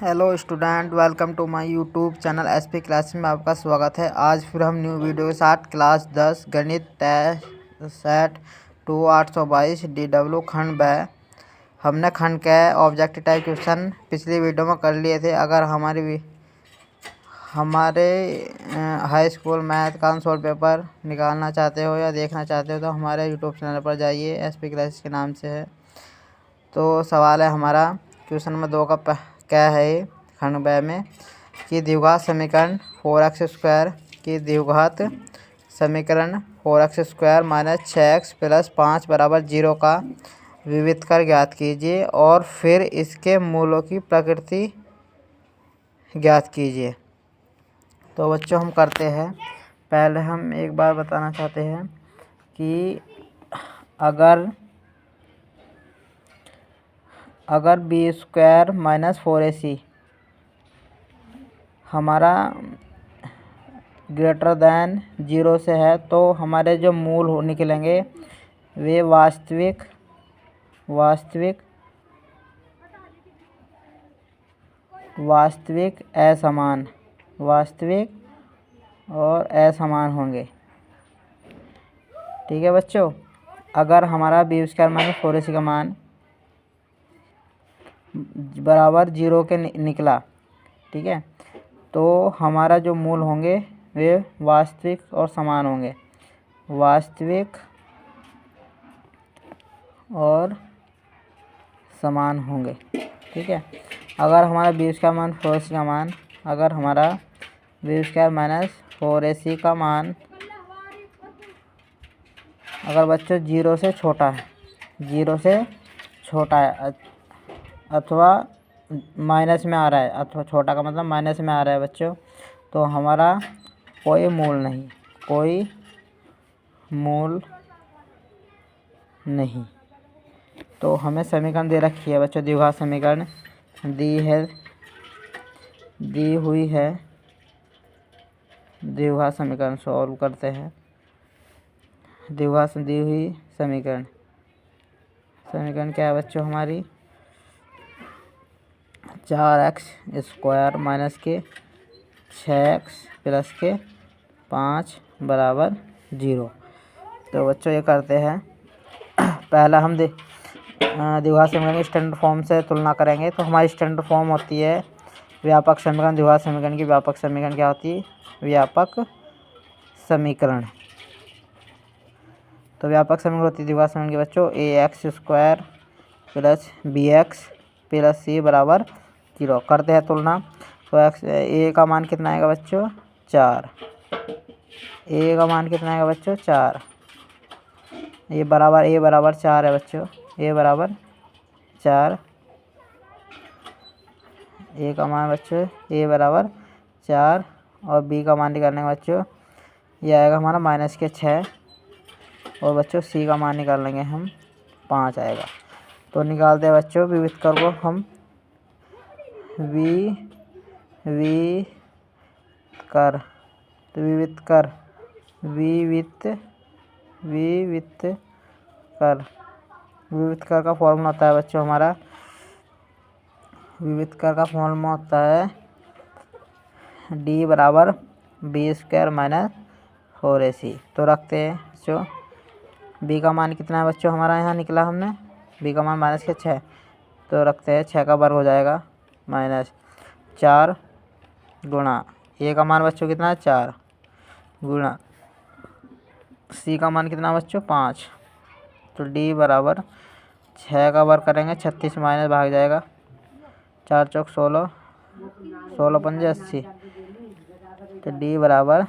Hello student, welcome to my YouTube channel SP classes में आपका स्वागत है। आज फिर हम न्यू वीडियो के साथ क्लास 10 गणित टेस्ट सेट 2 822 DW खंड ब हमने खंड के ऑब्जेक्टिव टाइप क्वेश्चन पिछली वीडियो में कर लिए थे। अगर हमारे हाई स्कूल मैथ का आंसर पेपर निकालना चाहते हो या देखना चाहते हो तो हमारे यूट्यूब चैनल पर जाइए, एसपी क्लासेस के नाम से है। तो सवाल है हमारा क्वेश्चन नंबर 2 का क्या है खंड ब में कि द्विघात समीकरण 4x² की द्विघात समीकरण 4x² - 6x + 5 = 0 का विविधकर ज्ञात कीजिए और फिर इसके मूलों की प्रकृति ज्ञात कीजिए। तो बच्चों हम करते हैं। पहले हम एक बार बताना चाहते हैं कि अगर b² - 4ac हमारा ग्रेटर दैन 0 से है तो हमारे जो मूल निकलेंगे वे वास्तविक और असमान होंगे। ठीक है बच्चों, अगर हमारा b² - 4ac का मान बराबर 0 के निकला, ठीक है, तो हमारा जो मूल होंगे वे वास्तविक और समान होंगे। ठीक है। अगर हमारा b² - 4ac का मान अगर बच्चों 0 से छोटा है अथवा माइनस में आ रहा है, अथवा छोटा का मतलब माइनस में आ रहा है बच्चों, तो हमारा कोई मूल नहीं। तो हमें समीकरण दे रखी है बच्चों, द्विघात समीकरण दी हुई है। द्विघात समीकरण सॉल्व करते हैं। द्विघात दी हुई समीकरण क्या है बच्चों हमारी 4x² - 6x + 5 = 0। तो बच्चों ये करते हैं। पहला हम द्विघात समीकरण की स्टैंडर्ड फॉर्म से तुलना करेंगे। तो हमारी स्टैंडर्ड फॉर्म होती है व्यापक समीकरण। द्विघात समीकरण की व्यापक समीकरण क्या होती है? व्यापक समीकरण। तो व्यापक समीकरण होती है द्विघात समीकरण की बच्चों ax² + bx + c = 0। करते हैं तुलना। तो a का मान कितना आएगा बच्चों? 4। a का मान कितना आएगा बच्चों? 4। a बराबर 4 है बच्चों। a बराबर 4। a का मान बच्चों a बराबर 4 और b का मान निकालने का बच्चों ये आएगा हमारा -6 और बच्चों c का मान निकाल लेंगे हम 5 आएगा। तो निकालते हैं बच्चों विविधकर को हम विविधकर का फॉर्मूला होता है बच्चों हमारा d बराबर b² - 4ac। तो रखते हैं बच्चों b का मान कितना है बच्चों हमारा यहाँ निकला हमने b का मान -6। तो रखते हैं 6 का वर्ग हो जाएगा -4 गुणा a का मान बच्चों कितना है 4 गुणा c का मान कितना बच्चों 5। तो d बराबर 6 का वर्ग करेंगे 36 माइनस भाग जाएगा 4 चौक 16 16 पंजे 80। तो d बराबर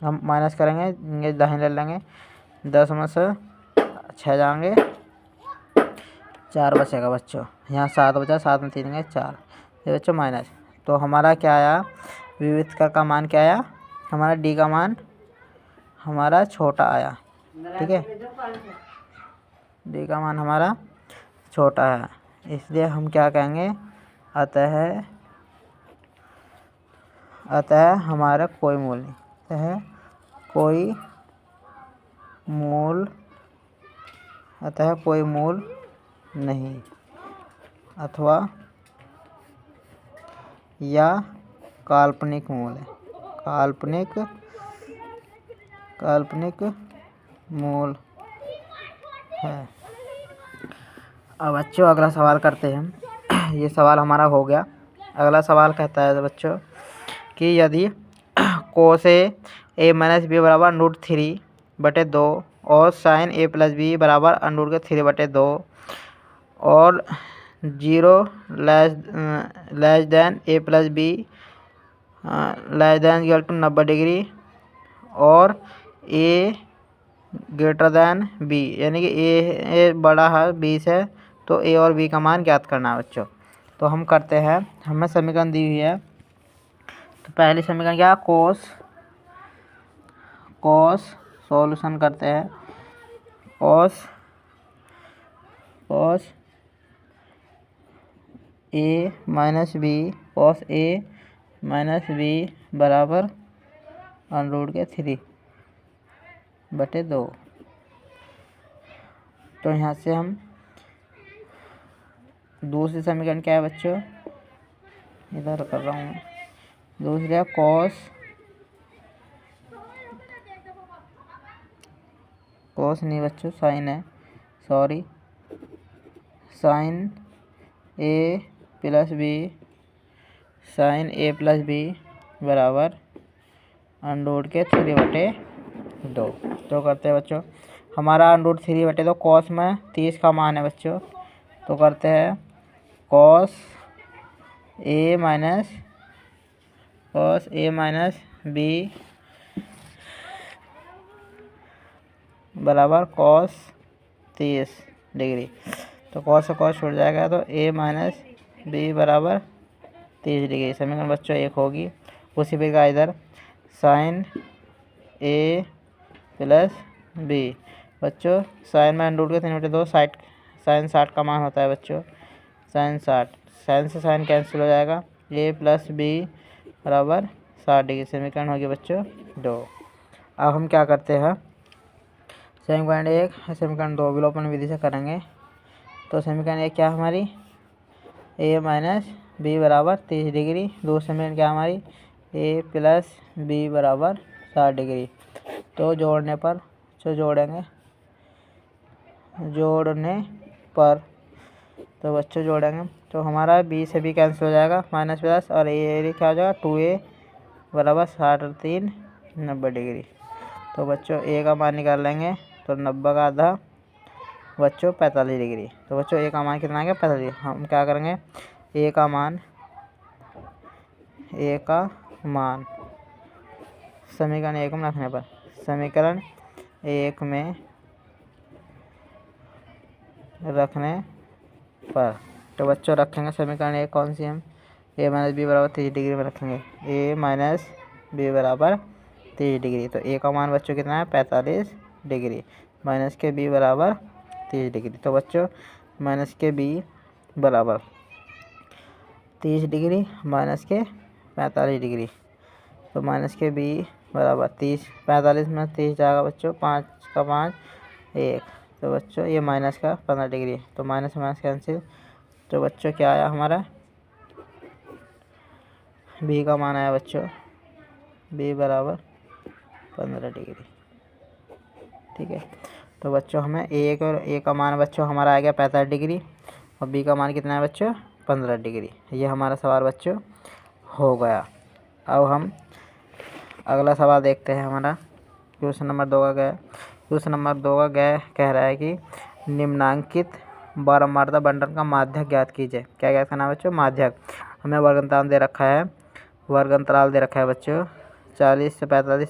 हम माइनस करेंगे, ये दाहिने ले लेंगे, 10 में से 6 जाएंगे 4 बचेगा बच्चों। यहाँ 7 बचा, 7 में 3 गए 4, ये बच्चों माइनस। तो हमारा क्या आया? विविधकर का मान क्या आया? हमारा d का मान हमारा छोटा आया। ठीक है, d का मान हमारा छोटा है, इसलिए हम क्या कहेंगे? अतः हमारा कोई मूल नहीं। कोई मूल नहीं अथवा या काल्पनिक मूल है। काल्पनिक मूल है। अब बच्चों अगला सवाल करते हैं। ये सवाल हमारा हो गया। अगला सवाल कहता है बच्चों कि यदि कोस ए माइनस बी बराबर √3/2 और साइन ए प्लस बी बराबर √3/2 और 0 less than a plus b less than equal to 90 degree और ए ग्रेटर देन बी, यानी कि ए बड़ा है बी से, तो ए और बी का मान ज्ञात करना है बच्चों। तो हम करते हैं, हमें समीकरण दी हुई है। तो पहली समीकरण क्या है, कोस सॉल्यूशन करते हैं। कोस ए माइनस बी बराबर √3/2। तो यहाँ से हम दूसरी समीकरण क्या है बच्चों, इधर कर रहा हूँ मैं। दूसरा कोस नहीं बच्चों, साइन है, सॉरी, साइन ए प्लस बी बराबर √3/2। तो करते हैं बच्चों, हमारा √3/2 कॉस में 30 का मान है बच्चों। तो करते हैं कॉस ए माइनस बी बराबर कॉस 30 डिग्री। तो कॉस से कॉस छूट जाएगा, तो ए माइनस बी बराबर 30 डिग्री। समीकरण बच्चों 1 होगी। उसी प्रकार इधर साइन ए प्लस बी बच्चों, साइन में √3/2 साइन 60 का मान होता है बच्चों। साइन 60, साइन से साइन कैंसिल हो जाएगा। ए प्लस बी बराबर 60 डिग्री। समीकरण होगी बच्चों 2। अब हम क्या करते हैं, समीकरण 1 समीकरण 2 विलोपन विधि से करेंगे। तो समीकरण 1 क्या हमारी, ए माइनस बी बराबर 30 डिग्री। दूसरी समीकरण क्या हमारी, ए प्लस बी बराबर 60 डिग्री। तो जोड़ने पर तो बच्चों जोड़ेंगे तो हमारा बी से बी कैंसिल हो जाएगा, माइनस प्लस, और ए क्या हो जाएगा 2a बराबर 60 90 डिग्री। तो बच्चों ए का मान निकाल लेंगे, तो 90 का आधा बच्चों 45 डिग्री। तो बच्चों ए का मान कितना आ गया, 45। हम क्या करेंगे, ए का मान समीकरण 1 में रखने पर, समीकरण 1 में रखने पर, तो बच्चों रखेंगे समीकरण 1 कौन सी हम, ए माइनस बी बराबर 30 डिग्री में रखेंगे। ए माइनस बी बराबर 30 डिग्री। तो ए का मान बच्चों कितना है, 45 डिग्री, माइनस के बी बराबर 30 डिग्री। तो बच्चों माइनस के बी बराबर 30 डिग्री माइनस के 45 डिग्री। तो माइनस के बी बराबर 45 में 30 जाएगा बच्चों, 5 का 5 1। तो बच्चों ये माइनस का 15 डिग्री। तो माइनस माइनस कैंसिल। तो बच्चों क्या आया हमारा, बी का मान आया बच्चों, बी बराबर 15 डिग्री। ठीक है। तो बच्चों हमें ए का मान बच्चों हमारा आ गया 45 डिग्री और बी का मान कितना है बच्चों, 15 डिग्री। ये हमारा सवाल बच्चों हो गया। अब हम अगला सवाल देखते हैं। हमारा क्वेश्चन नंबर 2 का कह रहा है कि निम्नांकित बारंबारता बंटन का माध्यक ज्ञात कीजिए। क्या ज्ञात करना है बच्चों, माध्यक। हमें वर्ग अंतराल दे रखा है बच्चों 40 से 45,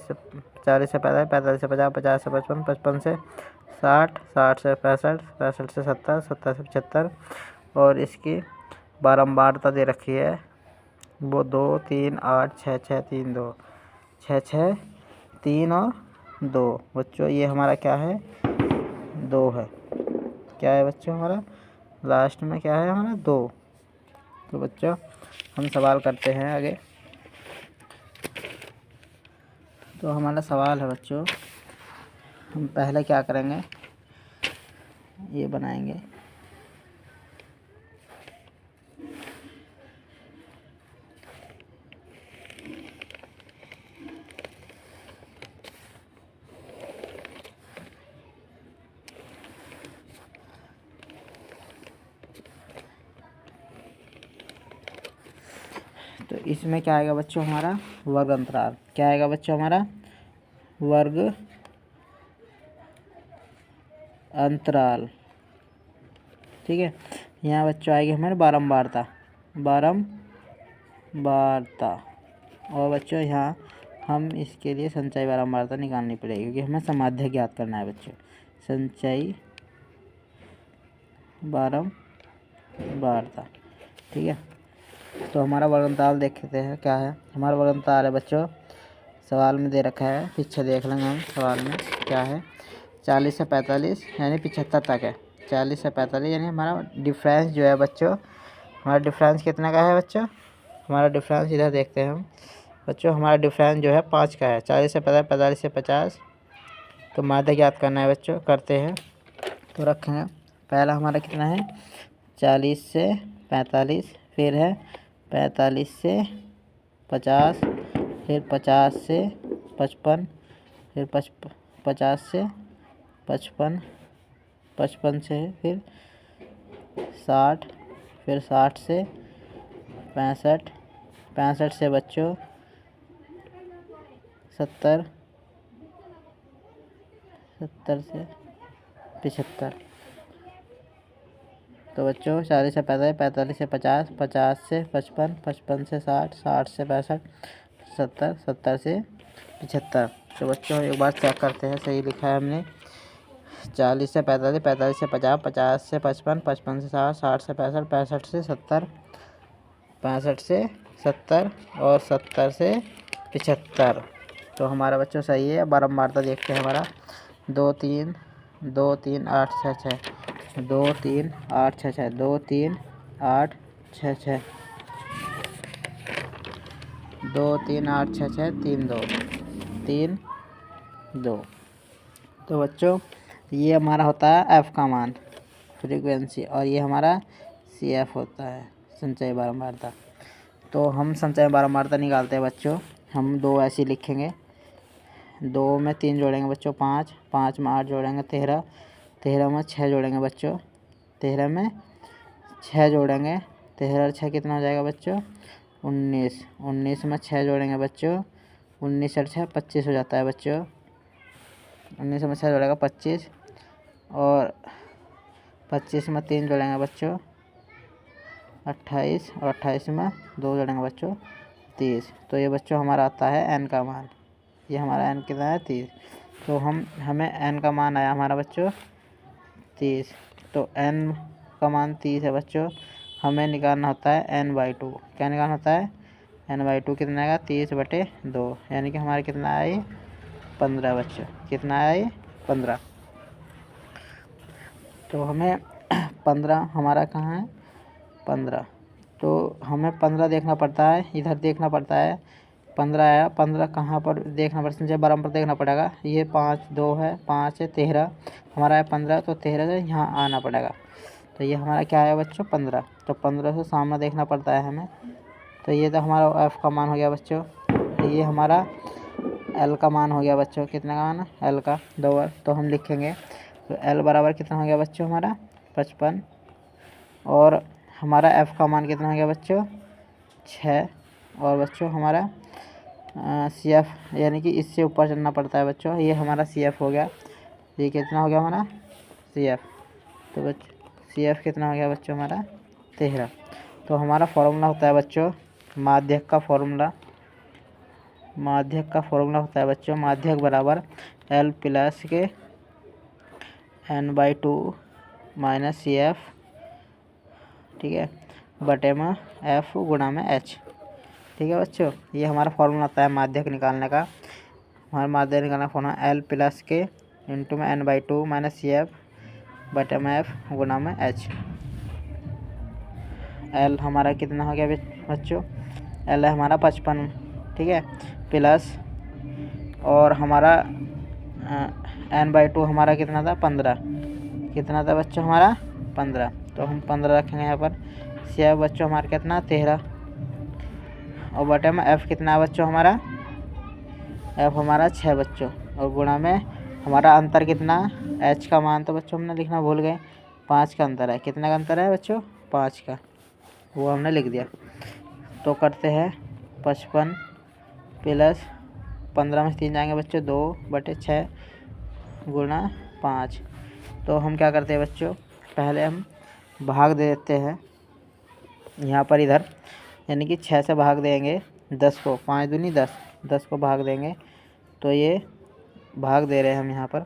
45 से 50, 50 से 55, 55 से 60, 60 से 65, 65 से 70, 70 से 75 और इसकी बारंबारता दे रखी है वो 2, 3, 8, 6, 6, 3, 2, 6, 6, 3 और 2। बच्चों ये हमारा क्या है, 2 है। क्या है बच्चों हमारा, लास्ट में क्या है हमारा, 2। तो बच्चों हम सवाल करते हैं आगे। तो हमारा सवाल है बच्चों, हम पहले क्या करेंगे, ये बनाएंगे। तो इसमें क्या आएगा बच्चों हमारा वर्ग अंतराल। क्या आएगा बच्चों हमारा वर्ग अंतराल। ठीक है, यहाँ बच्चों आएगी हमारे बारंबारता। और बच्चों यहाँ हम इसके लिए संचयी बारंबारता निकालनी पड़ेगी क्योंकि हमें समाध्य ज्ञात करना है बच्चों। संचयी बारंबारता। ठीक है, तो हमारा वर्ग अंतराल देखते हैं क्या है। हमारा वर्ग अंतराल है बच्चों, सवाल में दे रखा है, पीछे देख लेंगे हम सवाल में क्या है। 40 से 45 यानी 75 तक है। 40 से 45 यानी हमारा डिफरेंस जो है बच्चों, हमारा डिफरेंस कितना का है बच्चों। हमारा डिफरेंस इधर देखते हैं हम बच्चों, हमारा डिफरेंस जो है 5 का है। 40 से 45, 45 से 50, तो माध्य ज्ञात करना है बच्चों। करते हैं तो रखेंगे, पहला हमारा कितना है 40 से 45, फिर है 45 से 50, फिर 50 से 55, फिर 50 से 55, 55 से फिर 60, फिर 60 से 65, 65 से बच्चों 70, 70 से 75। तो बच्चों 40 से 45, 45 से 50, 50 से 55, 55 से 60, 60 से 65, 70, 70 से 75। तो बच्चों एक बार चेक करते हैं, सही लिखा है हमने। 40 से 45, 45 से 50, 50 से 55, 55 से 60, 60 से 65, 65 से 70, 65 से 70 और 70 से 75। तो हमारा बच्चों सही है। बारंबारता देखते हैं हमारा 2 3 2 3 8 6 6, 2 3 8 6 6, 2 3 8 6 6, 2 3 8 6 6, 3 2 3 2। तो बच्चों ये हमारा होता है एफ़ का मान, फ्रीक्वेंसी, और ये हमारा सी एफ होता है, संचयी बारंबारता। तो हम संचयी बारंबारता निकालते हैं बच्चों। हम 2 ऐसे लिखेंगे, 2 में 3 जोड़ेंगे बच्चों 5, 5 में 8 जोड़ेंगे 13, 13 में 6 जोड़ेंगे बच्चों, 13 में 6 जोड़ेंगे, 13 और 6 कितना हो जाएगा बच्चों 19, 19 में 6 जोड़ेंगे बच्चों, 19 और 6 25 हो जाता है बच्चों। 19 में 6 जोड़ेगा 25, और 25 में 3 जोड़ेंगे बच्चों 28, और 28 में 2 जोड़ेंगे बच्चों 30। तो ये बच्चों हमारा आता है एन का मान। ये हमारा एन कितना है 30। तो हमें एन का मान आया हमारा बच्चों 30। तो एन का मान 30 है बच्चों। हमें निकालना होता है n/2। क्या निकालना होता है n/2 कितना आएगा 30/2, यानी कि हमारा कितना आया ये 15 बच्चों। कितना आया ये 15। तो हमें 15 हमारा कहाँ है 15। तो हमें 15 देखना पड़ता है, इधर देखना पड़ता है 15 आया। 15 कहाँ पर देखना पड़ता है, बराबर पर देखना पड़ेगा। ये 5 2 है, 5 है 13, हमारा है 15, तो 13 से यहाँ आना पड़ेगा। तो ये हमारा क्या है बच्चों 15। तो 15 से सामने देखना पड़ता है हमें। तो ये तो हमारा एफ़ का मान हो गया बच्चों। ये हमारा एल का मान हो गया बच्चों। कितने का मान एल का 2 बार। तो हम लिखेंगे, तो एल बराबर कितना हो गया बच्चों हमारा 55, और हमारा एफ़ का मान कितना हो गया बच्चों 6, और बच्चों हमारा सी एफ, यानी कि इससे ऊपर चलना पड़ता है बच्चों। ये हमारा सी एफ हो गया। ये कितना हो गया हमारा सी एफ। तो बच्चों सी एफ कितना हो गया बच्चों हमारा 13। तो हमारा फॉर्मूला होता है बच्चों माध्यक का फॉर्मूला। माध्यक का फॉर्मूला होता है बच्चों माध्यक बराबर एल प्लस के n/2 माइनस सी एफ, ठीक है, बटे में एफ गुणा में एच। ठीक है बच्चों, ये हमारा फॉर्मूला होता है माध्यक निकालने का। हमारा माध्यक निकालने का फॉर्मूला एल प्लस के इंटू में n/2 माइनस सी एफ बटे में एफ गुणा में एच। एल हमारा कितना हो गया बच्चों, एल है हमारा 55, ठीक है, प्लस, और हमारा n/2 हमारा कितना था 15। कितना था बच्चों हमारा 15। तो हम 15 रखेंगे यहाँ पर। सी एफ बच्चों हमारा कितना 13, और बटे में एफ़ कितना है बच्चों हमारा, एफ़ हमारा 6 बच्चों, और गुणा में हमारा अंतर कितना एच का मान तो बच्चों हमने लिखना भूल गए, 5 का अंतर है। कितना का अंतर है बच्चों 5 का, वो हमने लिख दिया। तो करते हैं 55 प्लस 15 में 3 जाएंगे बच्चों, 2/6 गुणा 5। तो हम क्या करते हैं बच्चों, पहले हम भाग दे देते हैं यहाँ पर इधर, यानी कि 6 से भाग देंगे 10 को, 5 दूनी 10, 10 को भाग देंगे तो ये भाग दे रहे हैं हम यहाँ पर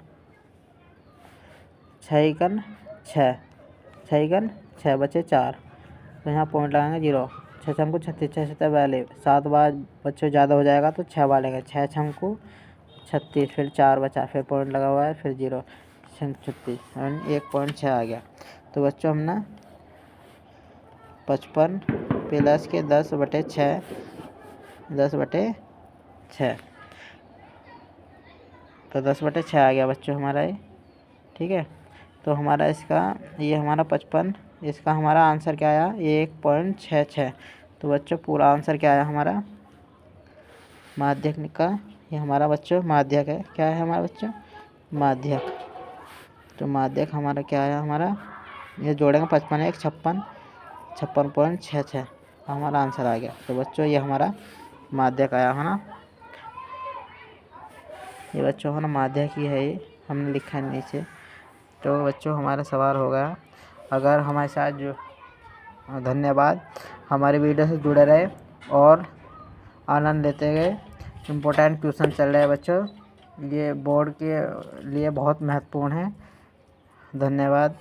6 6, 6 बचे 4, तो यहाँ पॉइंट लगाएंगे 0, 6 छंकू 36, 6 7 42, 7 बार बच्चों ज़्यादा हो जाएगा तो 6 बार लेंगे, 6 छंकू 36, फिर 4 बचा, फिर पॉइंट लगा हुआ है, फिर 0 36 1.6 आ गया। तो बच्चों हम ना 55 प्लस के 10/6, 10/6, तो 10/6 आ गया बच्चों हमारा ये, ठीक है। तो हमारा इसका ये हमारा 55, इसका हमारा आंसर क्या आया, 1.66। तो बच्चों पूरा आंसर क्या आया हमारा माध्यक का, ये हमारा बच्चों माध्यक है, क्या है हमारा बच्चों माध्यक। तो माध्यक हमारा क्या आया, हमारा ये जोड़ेंगे 55 1 56, 56.66 हमारा आंसर आ गया। तो बच्चों ये हमारा माध्यक आया है ना, ये बच्चों हमारा माध्यक ही है, ये हमने लिखा है नीचे। तो बच्चों हमारा सवाल हो गया। अगर हमारे साथ जो धन्यवाद, हमारे वीडियो से जुड़े रहे और आनंद लेते गए। इम्पोर्टेंट क्वेश्चन चल रहे हैं बच्चों, ये बोर्ड के लिए बहुत महत्वपूर्ण है। धन्यवाद।